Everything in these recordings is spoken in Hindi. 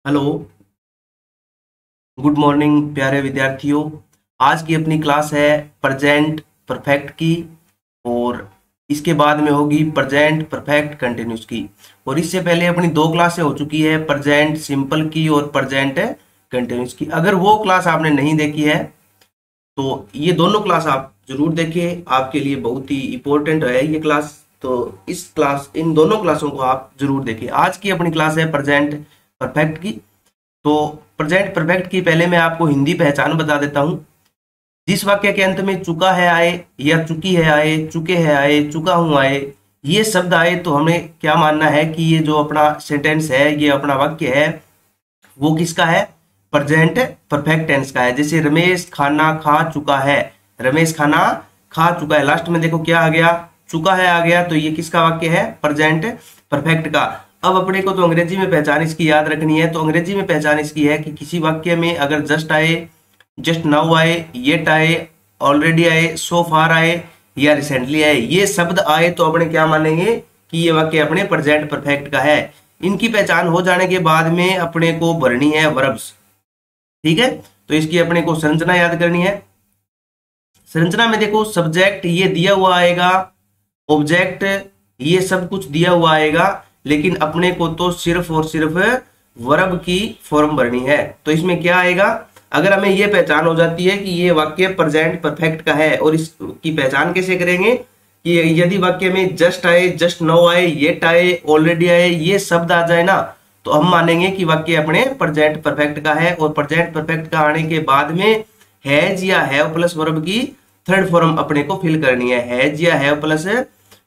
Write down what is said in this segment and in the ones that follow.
हेलो, गुड मॉर्निंग प्यारे विद्यार्थियों। आज की अपनी क्लास है प्रेजेंट परफेक्ट की और इसके बाद में होगी प्रेजेंट परफेक्ट कंटिन्यूस की। और इससे पहले अपनी दो क्लासें हो चुकी है, प्रेजेंट सिंपल की और प्रेजेंट कंटिन्यूस की। अगर वो क्लास आपने नहीं देखी है तो ये दोनों क्लास आप जरूर देखिए, आपके लिए बहुत ही इंपॉर्टेंट है ये क्लास। तो इन दोनों क्लासों को आप जरूर देखिए। आज की अपनी क्लास है प्रेजेंट परफेक्ट की। तो प्रेजेंट परफेक्ट की पहले मैं आपको हिंदी पहचान बता देता हूं। जिस वाक्य के अंत में चुका है आए या चुकी है आए, चुके हैं आए, चुका हूं आए, ये शब्द आए तो हमें क्या मानना है कि ये जो अपना सेंटेंस है, ये अपना वाक्य है, वो किसका है? प्रेजेंट परफेक्ट टेंस का है। जैसे रमेश खाना खा चुका है, रमेश खाना खा चुका है, लास्ट में देखो क्या आ गया? चुका है आ गया। तो ये किसका वाक्य है? प्रेजेंट परफेक्ट का। अब अपने को तो अंग्रेजी में पहचान इसकी याद रखनी है। तो अंग्रेजी में पहचान इसकी है कि किसी वाक्य में अगर जस्ट आए, जस्ट नाउ आए, येट आए, ऑलरेडी आए, सो फार आए या रिसेंटली आए, ये शब्द आए तो अपने क्या मानेंगे कि ये वाक्य अपने प्रेजेंट परफेक्ट का है। इनकी पहचान हो जाने के बाद में अपने को भरनी है वर्ब्स। ठीक है, तो इसकी अपने को संरचना याद करनी है। संरचना में देखो, सब्जेक्ट ये दिया हुआ आएगा, ऑब्जेक्ट ये सब कुछ दिया हुआ आएगा, लेकिन अपने को तो सिर्फ और सिर्फ वर्ब की फॉर्म भरनी है। तो इसमें क्या आएगा? अगर हमें ये पहचान हो जाती है कि ये वाक्य प्रेजेंट परफेक्ट का है, और इसकी पहचान कैसे करेंगे कि यदि वाक्य में जस्ट आए, जस्ट नाउ आए, येट आए, ऑलरेडी आए, ये शब्द आ जाए ना, तो हम मानेंगे कि वाक्य अपने प्रेजेंट परफेक्ट का है। और प्रेजेंट परफेक्ट का आने के बाद में हैज या हैव प्लस वर्ब की थर्ड फॉर्म अपने को फिल करनी है। हैज या हैव प्लस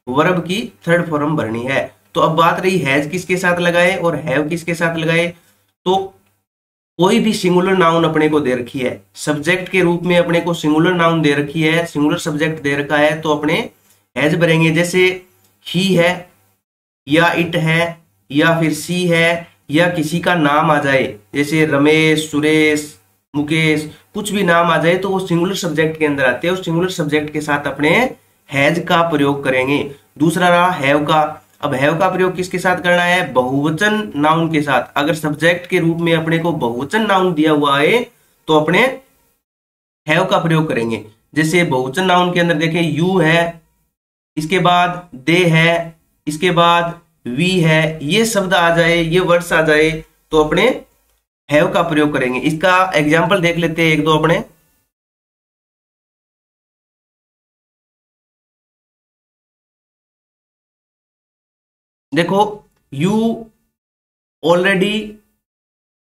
वर्ब की थर्ड फॉर्म भरनी है। तो अब बात रही हैज किसके साथ लगाए और हैव किसके साथ लगाए। तो कोई भी सिंगुलर नाउन अपने को दे रखी है, सब्जेक्ट के रूप में अपने को सिंगुलर नाउन दे रखी है, सिंगुलर सब्जेक्ट दे रखा है, तो अपने हैज भरेंगे। जैसे ही है या इट है या फिर सी है या किसी का नाम आ जाए, जैसे रमेश, सुरेश, मुकेश, कुछ भी नाम आ जाए तो वो सिंगुलर सब्जेक्ट के अंदर आते हैं। उस सिंगुलर सब्जेक्ट के साथ अपने हैज का प्रयोग करेंगे। दूसरा रहा हैव का। अब हैव का प्रयोग किसके साथ करना है? बहुवचन नाउन के साथ। अगर सब्जेक्ट के रूप में अपने को बहुवचन नाउन दिया हुआ है तो अपने हैव का प्रयोग करेंगे। जैसे बहुवचन नाउन के अंदर देखें, यू है, इसके बाद दे है, इसके बाद वी है, ये शब्द आ जाए, ये वर्ड्स आ जाए तो अपने हैव का प्रयोग करेंगे। इसका एग्जाम्पल देख लेते हैं एक दो अपने। देखो, यू ऑलरेडी,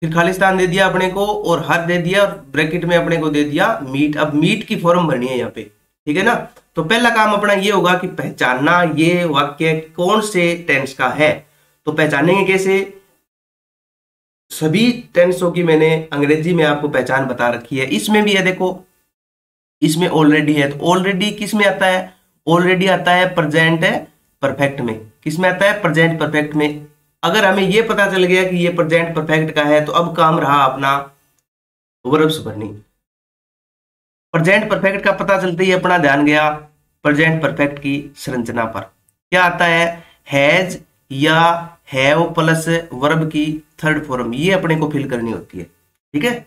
फिर खालिस्तान दे दिया अपने को और हर दे दिया और ब्रैकेट में अपने को दे दिया मीट। अब मीट की फॉर्म भरनी है यहाँ पे, ठीक है ना। तो पहला काम अपना ये होगा कि पहचानना ये वाक्य कौन से टेंस का है। तो पहचानेंगे कैसे? सभी टेंसों की मैंने अंग्रेजी में आपको पहचान बता रखी है। इसमें भी है, देखो इसमें ऑलरेडी है, तो ऑलरेडी किस में आता है? ऑलरेडी आता है प्रेजेंट परफेक्ट में। किस में आता है? प्रेजेंट परफेक्ट में। अगर हमें ये पता चल गया कि ये प्रेजेंट परफेक्ट का है तो अब काम रहा अपना वर्ब्स भरनी। प्रेजेंट परफेक्ट का पता चलते ही अपना ध्यान गया प्रेजेंट परफेक्ट की संरचना पर। क्या आता है? हैज या हैव प्लस वर्ब की थर्ड फॉर्म, ये अपने को फिल करनी होती है। ठीक है,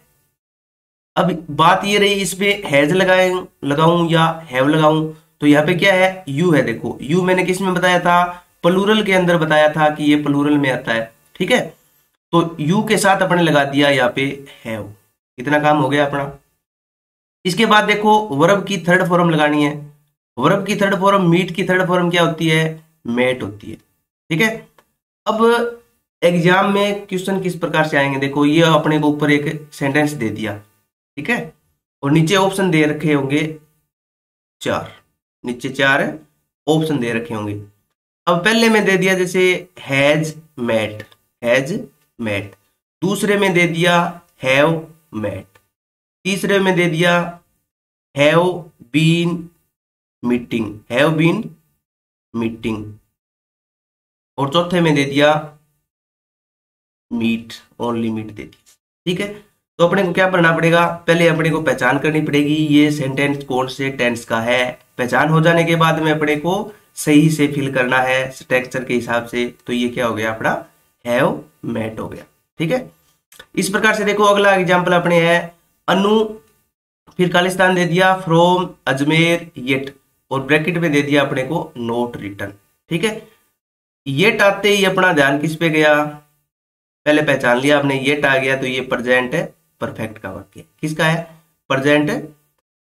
अब बात ये रही इसमें हैज लगाऊं या हैव लगाऊं। तो यहाँ पे क्या है? यू है। देखो यू मैंने किस में बताया था? प्लूरल के अंदर बताया था कि ये प्लूरल में आता है। ठीक है, तो यू के साथ अपने लगा दिया यहाँ पे हैव। इतना काम हो गया अपना। इसके बाद देखो वर्ब की थर्ड फॉर्म लगानी है। वर्ब की थर्ड फॉर्म, मीट की थर्ड फॉर्म क्या होती है? मेट होती है। ठीक है, अब एग्जाम में क्वेश्चन किस प्रकार से आएंगे? देखो ये अपने को ऊपर एक सेंटेंस दे दिया, ठीक है, और नीचे ऑप्शन दे रखे होंगे चार, नीचे चार ऑप्शन दे रखे होंगे। अब पहले में दे दिया जैसे हैज मेट, हैज मेट। दूसरे में दे दिया हैव मेट। तीसरे में दे दिया have been meeting, have been meeting. और चौथे में दे दिया मीट, ओनली मीट दे दी। ठीक है, तो अपने को क्या करना पड़ेगा? पहले अपने को पहचान करनी पड़ेगी ये सेंटेंस कौन से टेंस का है। पहचान हो जाने के बाद में अपने को सही से फिल करना है स्ट्रक्चर के हिसाब से। तो ये क्या हो गया? अपना हैव मेट हो गया। ठीक है, इस प्रकार से देखो अगला एग्जाम्पल अपने है अनु, फिर खालिस्तान दे दिया फ्रॉम अजमेर येट, और ब्रैकेट में दे दिया अपने को नोट रिटर्न। ठीक है, येट आते ही अपना ध्यान किस पे गया, पहले पहचान लिया आपने, येट आ गया तो ये प्रेजेंट परफेक्ट का वाक्य, किसका है, प्रेजेंट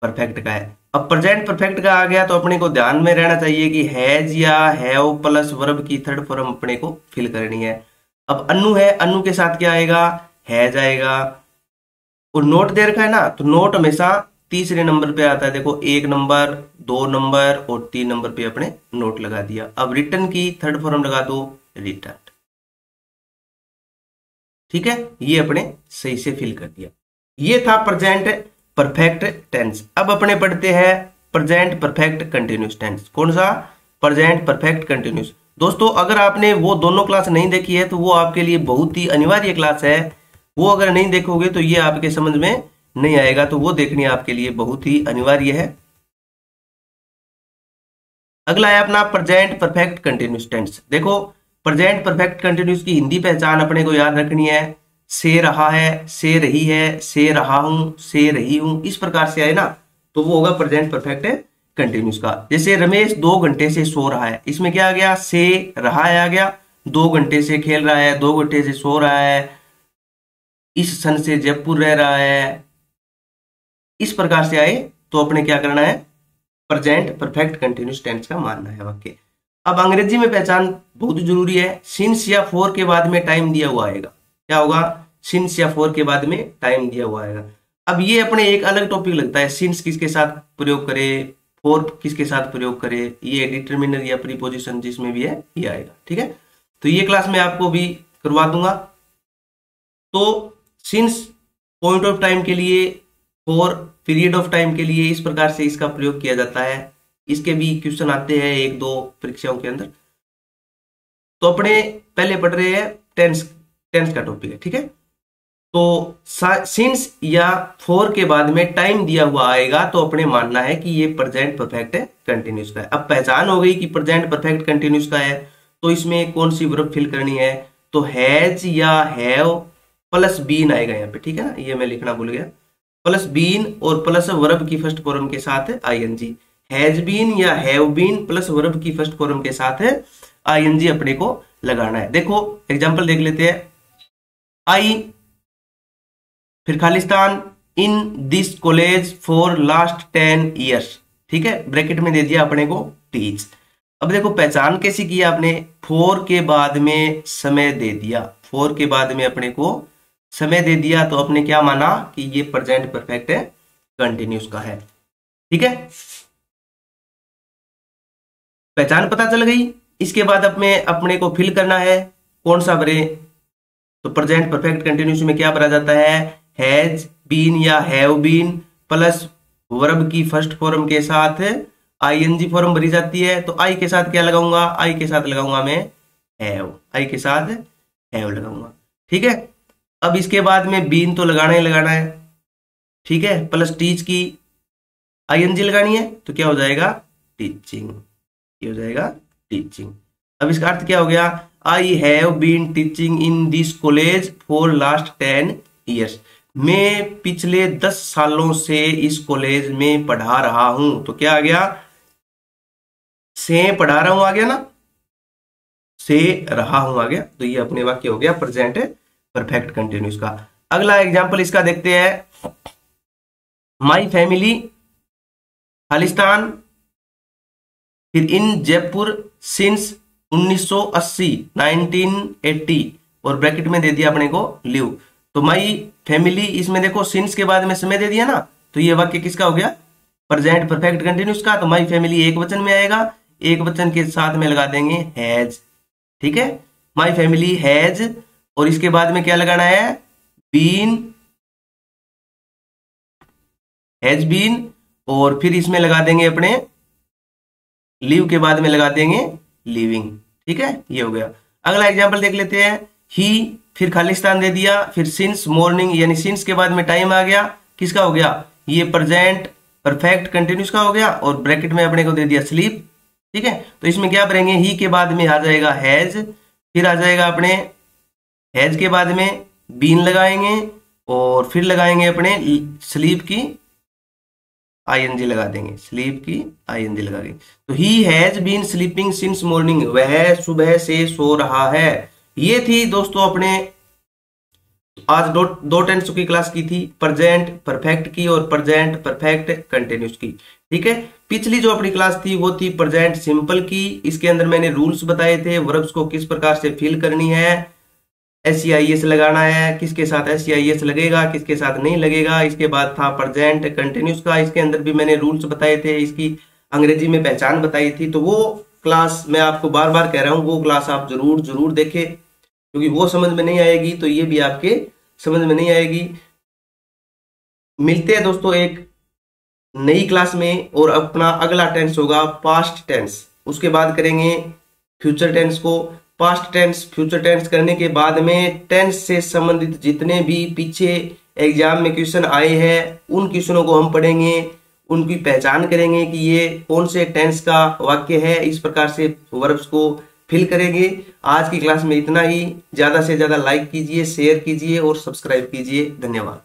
परफेक्ट का है। अब प्रेजेंट परफेक्ट का आ गया तो अपने को ध्यान में रहना चाहिए कि हैज या हैव प्लस वर्ब की थर्ड फॉर्म अपने को फिल करनी है। अब अनु है, अनु के साथ क्या आएगा, हैज आएगा, और नोट दे रखा है ना, तो नोट हमेशा तीसरे नंबर पे आता है। देखो 1 नंबर, 2 नंबर और 3 नंबर पे अपने नोट लगा दिया। अब रिटर्न की थर्ड फॉर्म लगा दो रिटर्न। ठीक है, ये अपने सही से फिल कर दिया। ये था प्रेजेंट परफेक्ट टेंस। अब अपने पढ़ते हैं प्रेजेंट परफेक्ट कंटिन्यूस टेंस। कौन सा, प्रेजेंट परफेक्ट कंटिन्यूस। दोस्तों अगर आपने वो दोनों क्लास नहीं देखी है तो वो आपके लिए बहुत ही अनिवार्य क्लास है। वो अगर नहीं देखोगे तो ये आपके समझ में नहीं आएगा, तो वो देखनी आपके लिए बहुत ही अनिवार्य है। अगला है अपना प्रेजेंट परफेक्ट कंटिन्यूस टेंस। देखो प्रेजेंट परफेक्ट कंटिन्यूस की हिंदी पहचान अपने को याद रखनी है, से रहा है, से रही है, से रहा हूं, से रही हूं, इस प्रकार से आए ना तो वो होगा प्रेजेंट परफेक्ट कंटिन्यूस का। जैसे रमेश 2 घंटे से सो रहा है, इसमें क्या आ गया, से रहा है आ गया, 2 घंटे से खेल रहा है, 2 घंटे से सो रहा है, इस सन से जयपुर रह रहा है, इस प्रकार से आए तो अपने क्या करना है, प्रेजेंट परफेक्ट कंटिन्यूस टेंस का मानना है वाक्य। अब अंग्रेजी में पहचान बहुत जरूरी है, सिंस या फॉर के बाद में टाइम दिया हुआ आएगा, क्या होगा, सिंस या फॉर के बाद में टाइम दिया हुआ आएगा। अब ये अपने एक अलग टॉपिक लगता है, सिंस किसके साथ प्रयोग करे, फॉर किसके साथ प्रयोग करे, ये डिटरमिनर या प्रीपोजिशन जिसमें भी है ये आएगा। ठीक है, तो ये क्लास में आपको भी करवा दूंगा। तो सिंस पॉइंट ऑफ टाइम के लिए, फॉर पीरियड ऑफ टाइम के लिए, इस प्रकार से इसका प्रयोग किया जाता है। इसके भी क्वेश्चन आते हैं 1-2 परीक्षाओं के अंदर। तो अपने पहले पढ़ रहे हैं टेंस का टॉपिक है। ठीक है, तो सिंस या फॉर के बाद में टाइम दिया हुआ आएगा तो अपने मानना है कि ये प्रेजेंट परफेक्ट कंटिन्यूस का है। अब पहचान हो गई कि प्रेजेंट परफेक्ट कंटिन्यूस का है, तो इसमें कौन सी वर्ब फिल करनी है, तो हैज या हैव प्लस बीन आएगा यहाँ पे। ठीक है ना, ये मैं लिखना भूल गया, प्लस बीन और प्लस वर्ब की फर्स्ट फॉर्म के साथ आईएनजी, हैज बीन या हैव बीन प्लस वर्ब की फर्स्ट फॉर्म के साथ आईएनजी अपने को लगाना है। देखो एग्जांपल देख लेते हैं, आई फिर खालिस्तान इन this college for last 10 years. ठीक है, ब्रैकेट में दे दिया अपने को टीच। अब देखो पहचान कैसी की आपने, फॉर के बाद में समय दे दिया, फॉर के बाद में अपने को समय दे दिया तो अपने क्या माना कि ये प्रेजेंट परफेक्ट कंटिन्यूस का है। ठीक है, पहचान पता चल गई। इसके बाद अपने को फिल करना है, कौन सा भरे, तो प्रेजेंट परफेक्ट कंटिन्यूस में क्या भरा जाता है, हैज बीन या हैव बीन प्लस वर्ब की फर्स्ट फॉर्म के साथ आईएनजी फॉर्म भरी जाती है। तो आई के साथ क्या लगाऊंगा, आई के साथ लगाऊंगा मैं हैव, आई के साथ हैव लगाऊंगा। ठीक है, अब इसके बाद में बीन तो लगाना ही लगाना है। ठीक है, प्लस टीच की आईएनजी लगानी है तो क्या हो जाएगा, टीचिंग, ये हो जाएगा टीचिंग। अब इसका अर्थ क्या हो गया, I have been teaching in this college for last 10 years, मैं पिछले 10 सालों से इस कॉलेज में पढ़ा रहा हूं। तो क्या आ गया, से पढ़ा रहा हूं आ गया ना, से रहा हूं आ गया, तो ये अपने वाक्य हो गया प्रेजेंट परफेक्ट कंटिन्यूस का। अगला एग्जांपल इसका देखते हैं, माई फैमिली खालिस्तान फिर इन जयपुर सिंस 1980 1980 और ब्रैकेट में दे दिया अपने को लिव। तो माई फैमिली, इसमें देखो सिंस के बाद में समय दे दिया ना, तो ये वाक्य किसका हो गया, प्रेजेंट परफेक्ट कंटिन्यूस का। तो माई फैमिली एक वचन में आएगा, एक वचन के साथ में लगा देंगे हैज। ठीक है, माई फैमिली हैज, और इसके बाद में क्या लगाना है, बीन, हैज बीन, और फिर इसमें लगा देंगे अपने लिव के बाद में लगा देंगे लिविंग। ठीक है, ये हो गया। अगला एग्जांपल देख लेते हैं, ही फिर खालिस्तान दे दिया, फिर सिंस मॉर्निंग यानी सिंस के बाद में टाइम आ गया, किसका हो गया, ये प्रेजेंट परफेक्ट कंटिन्यूस का हो गया, और ब्रैकेट में अपने को दे दिया स्लीप। ठीक है, तो इसमें क्या भरेंगे, ही के बाद में आ जाएगा हैज, फिर आ जाएगा अपने हैज के बाद में बीन लगाएंगे और फिर लगाएंगे अपने स्लीप की आईएनजी लगा देंगे, स्लीप की आईएनजी लगा देंगे। तो he has been sleeping since morning, वह सुबह से सो रहा है। ये थी दोस्तों अपने आज दो टेंस की क्लास की थी, प्रेजेंट परफेक्ट की और प्रेजेंट परफेक्ट कंटिन्यूस की। ठीक है, पिछली जो अपनी क्लास थी वो थी प्रेजेंट सिंपल की। इसके अंदर मैंने रूल्स बताए थे, वर्ब्स को किस प्रकार से फिल करनी है, SEIS लगाना है, किसके साथ SEIS लगेगा, किसके साथ नहीं लगेगा। इसके बाद था प्रेजेंट कंटिन्यूस का, इसके अंदर भी मैंने रूल्स बताए थे, इसकी अंग्रेजी में पहचान बताई थी। तो वो क्लास मैं आपको बार बार कह रहा हूँ, वो क्लास आप जरूर जरूर देखें, क्योंकि वो समझ में नहीं आएगी तो ये भी आपके समझ में नहीं आएगी। मिलते हैं दोस्तों एक नई क्लास में, और अपना अगला टेंस होगा पास्ट टेंस। उसके बाद करेंगे फ्यूचर टेंस को। पास्ट टेंस फ्यूचर टेंस करने के बाद में टेंस से संबंधित जितने भी पीछे एग्जाम में क्वेश्चन आए हैं उन क्वेश्चनों को हम पढ़ेंगे, उनकी पहचान करेंगे कि ये कौन से टेंस का वाक्य है, इस प्रकार से वर्ब्स को फिल करेंगे। आज की क्लास में इतना ही। ज्यादा से ज्यादा लाइक कीजिए, शेयर कीजिए और सब्सक्राइब कीजिए। धन्यवाद।